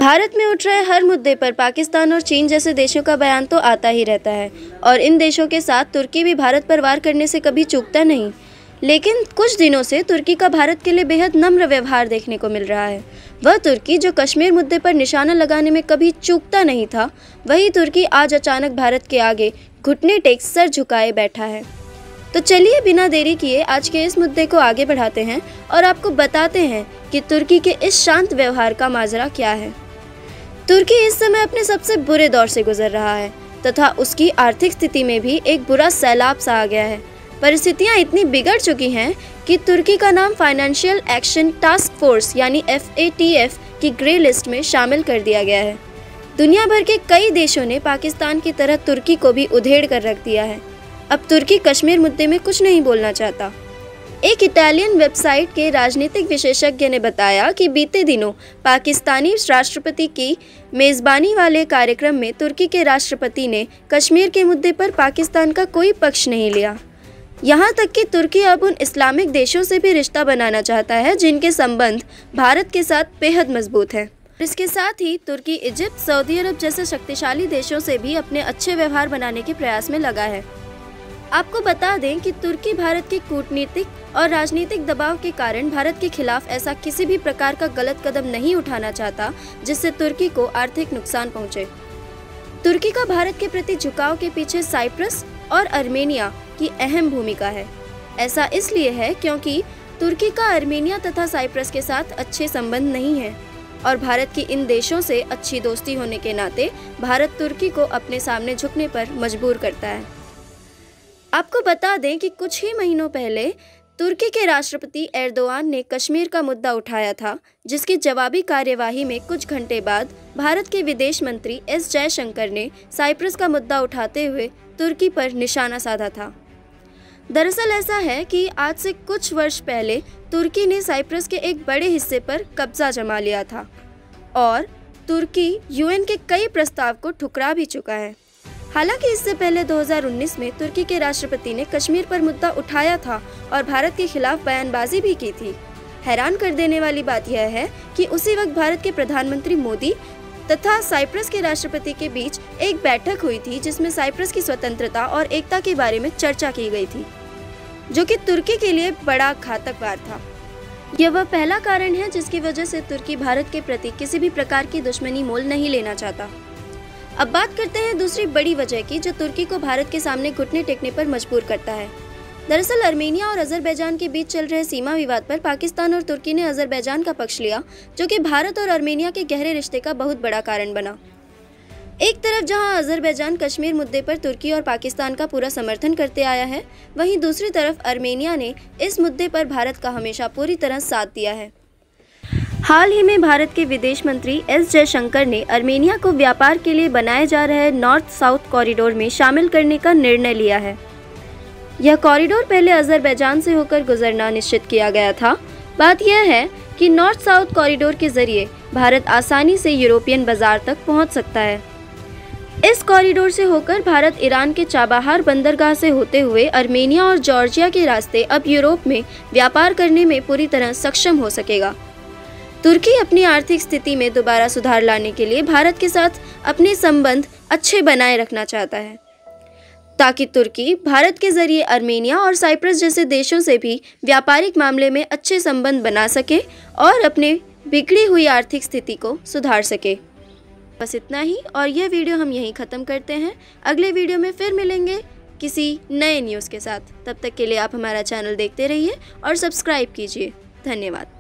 भारत में उठ रहे हर मुद्दे पर पाकिस्तान और चीन जैसे देशों का बयान तो आता ही रहता है और इन देशों के साथ तुर्की भी भारत पर वार करने से कभी चूकता नहीं। लेकिन कुछ दिनों से तुर्की का भारत के लिए बेहद नम्र व्यवहार देखने को मिल रहा है। वह तुर्की जो कश्मीर मुद्दे पर निशाना लगाने में कभी चूकता नहीं था, वही तुर्की आज अचानक भारत के आगे घुटने टेक सर झुकाए बैठा है। तो चलिए बिना देरी किए आज के इस मुद्दे को आगे बढ़ाते हैं और आपको बताते हैं कि तुर्की के इस शांत व्यवहार का माजरा क्या है। तुर्की इस समय अपने सबसे बुरे दौर से गुजर रहा है तथा उसकी आर्थिक स्थिति में भी एक बुरा सैलाब सा आ गया है। परिस्थितियां इतनी बिगड़ चुकी हैं कि तुर्की का नाम फाइनेंशियल एक्शन टास्क फोर्स यानी FATF की ग्रे लिस्ट में शामिल कर दिया गया है। दुनिया भर के कई देशों ने पाकिस्तान की तरह तुर्की को भी उधेड़ कर रख दिया है। अब तुर्की कश्मीर मुद्दे में कुछ नहीं बोलना चाहता। एक इटालियन वेबसाइट के राजनीतिक विशेषज्ञ ने बताया कि बीते दिनों पाकिस्तानी राष्ट्रपति की मेज़बानी वाले कार्यक्रम में तुर्की के राष्ट्रपति ने कश्मीर के मुद्दे पर पाकिस्तान का कोई पक्ष नहीं लिया। यहाँ तक कि तुर्की अब उन इस्लामिक देशों से भी रिश्ता बनाना चाहता है जिनके संबंध भारत के साथ बेहद मजबूत हैं। इसके साथ ही तुर्की इजिप्ट, सऊदी अरब जैसे शक्तिशाली देशों से भी अपने अच्छे व्यवहार बनाने के प्रयास में लगा है। आपको बता दें कि तुर्की भारत के कूटनीतिक और राजनीतिक दबाव के कारण भारत के खिलाफ ऐसा किसी भी प्रकार का गलत कदम नहीं उठाना चाहता जिससे तुर्की को आर्थिक नुकसान पहुंचे। तुर्की का भारत के प्रति झुकाव के पीछे साइप्रस और अर्मेनिया की अहम भूमिका है। ऐसा इसलिए है क्योंकि तुर्की का अर्मेनिया तथा साइप्रस के साथ अच्छे संबंध नहीं है और भारत की इन देशों से अच्छी दोस्ती होने के नाते भारत तुर्की को अपने सामने झुकने पर मजबूर करता है। आपको बता दें कि कुछ ही महीनों पहले तुर्की के राष्ट्रपति एर्दोआन ने कश्मीर का मुद्दा उठाया था, जिसकी जवाबी कार्यवाही में कुछ घंटे बाद भारत के विदेश मंत्री S जयशंकर ने साइप्रस का मुद्दा उठाते हुए तुर्की पर निशाना साधा था। दरअसल ऐसा है कि आज से कुछ वर्ष पहले तुर्की ने साइप्रस के एक बड़े हिस्से पर कब्जा जमा लिया था और तुर्की UN के कई प्रस्ताव को ठुकरा भी चुका है। हालांकि इससे पहले 2019 में तुर्की के राष्ट्रपति ने कश्मीर पर मुद्दा उठाया था और भारत के खिलाफ बयानबाजी भी की थी। हैरान कर देने वाली बात यह है कि उसी वक्त भारत के प्रधानमंत्री मोदी तथा साइप्रस के राष्ट्रपति के बीच एक बैठक हुई थी जिसमें साइप्रस की स्वतंत्रता और एकता के बारे में चर्चा की गई थी, जो कि तुर्की के लिए बड़ा घातक वार था। यह वह पहला कारण है जिसकी वजह से तुर्की भारत के प्रति किसी भी प्रकार की दुश्मनी मोल नहीं लेना चाहता। अब बात करते हैं दूसरी बड़ी वजह की जो तुर्की को भारत के सामने घुटने टेकने पर मजबूर करता है। दरअसल अर्मेनिया और अजरबैजान के बीच चल रहे सीमा विवाद पर पाकिस्तान और तुर्की ने अजरबैजान का पक्ष लिया, जो कि भारत और अर्मेनिया के गहरे रिश्ते का बहुत बड़ा कारण बना। एक तरफ जहां अजरबैजान कश्मीर मुद्दे पर तुर्की और पाकिस्तान का पूरा समर्थन करते आया है, वहीं दूसरी तरफ अर्मेनिया ने इस मुद्दे पर भारत का हमेशा पूरी तरह साथ दिया है। हाल ही में भारत के विदेश मंत्री S जयशंकर ने अर्मेनिया को व्यापार के लिए बनाए जा रहे नॉर्थ साउथ कॉरिडोर में शामिल करने का निर्णय लिया है। यह कॉरिडोर पहले अजरबैजान से होकर गुजरना निश्चित किया गया था। बात यह है कि नॉर्थ साउथ कॉरिडोर के जरिए भारत आसानी से यूरोपियन बाजार तक पहुंच सकता है। इस कॉरिडोर से होकर भारत ईरान के चाबहार बंदरगाह से होते हुए अर्मेनिया और जॉर्जिया के रास्ते अब यूरोप में व्यापार करने में पूरी तरह सक्षम हो सकेगा। तुर्की अपनी आर्थिक स्थिति में दोबारा सुधार लाने के लिए भारत के साथ अपने संबंध अच्छे बनाए रखना चाहता है, ताकि तुर्की भारत के जरिए अर्मेनिया और साइप्रस जैसे देशों से भी व्यापारिक मामले में अच्छे संबंध बना सके और अपने बिगड़ी हुई आर्थिक स्थिति को सुधार सके। बस इतना ही और यह वीडियो हम यहीं ख़त्म करते हैं। अगले वीडियो में फिर मिलेंगे किसी नए न्यूज़ के साथ। तब तक के लिए आप हमारा चैनल देखते रहिए और सब्सक्राइब कीजिए। धन्यवाद।